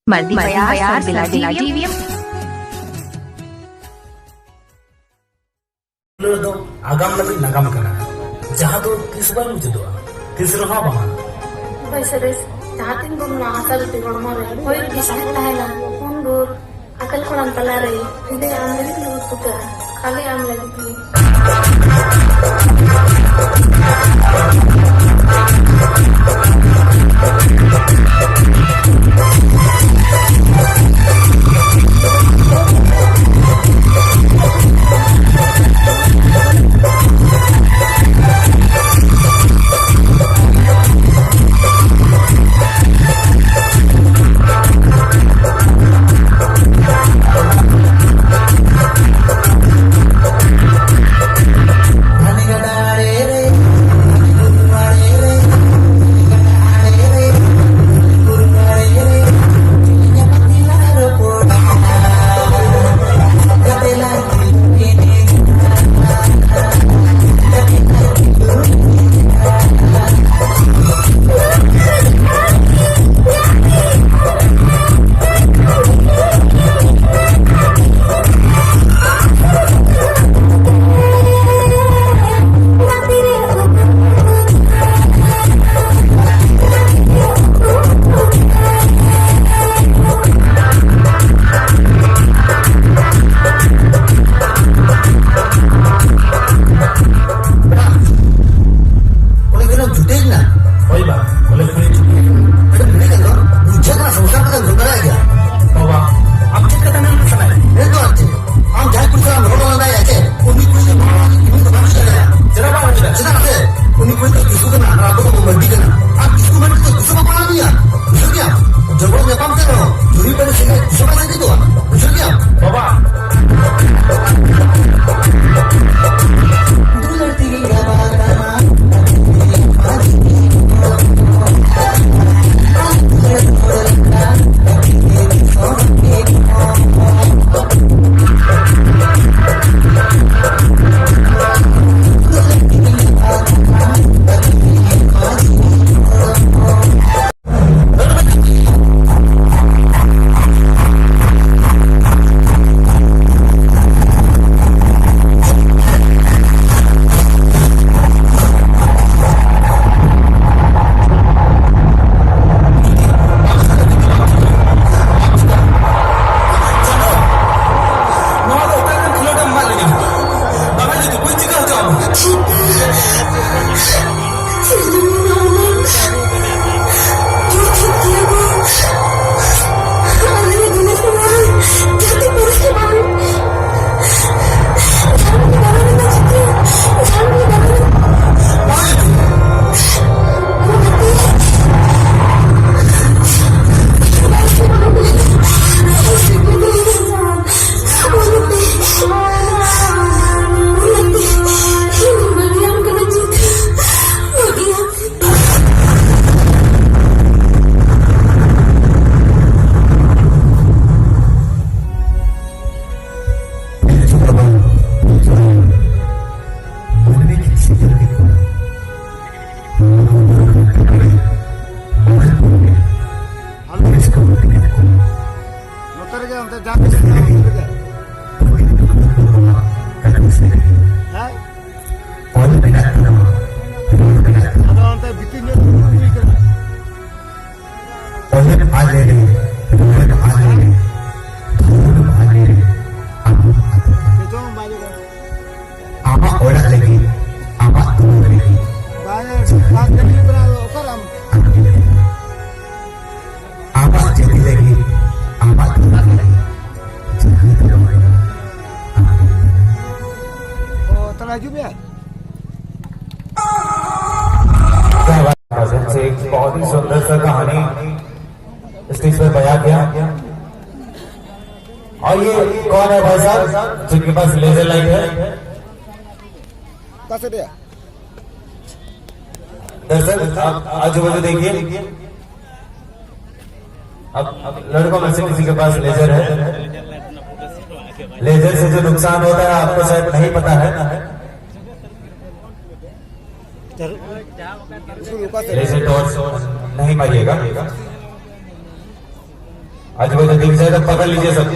Mardi Bayar Bila TVM. Agam lagi nagam kena. Jahat tu kisah lucu tu. Kisah apa bang? Baik jahatin tu masa itu orang mana? Kau kisah lah mundur. Akal kurang pelari. Ini ambil itu juga. Kali ambil lagi. बहुत ही सुंदर सा कहानी stage पर बयां किया। और ये कौन है भाई साहब जिनके पास लेजर लाइट है? दर्शक आप आजू बाजू देखिए। अब लड़कों में से किसी के पास लेजर है? लेजर से जो नुकसान होता है आपको शायद नहीं पता है। लेजर टॉर्च नहीं मारिएगा। आजू बाजू दिख जाए तो पकड़ लीजिए सब।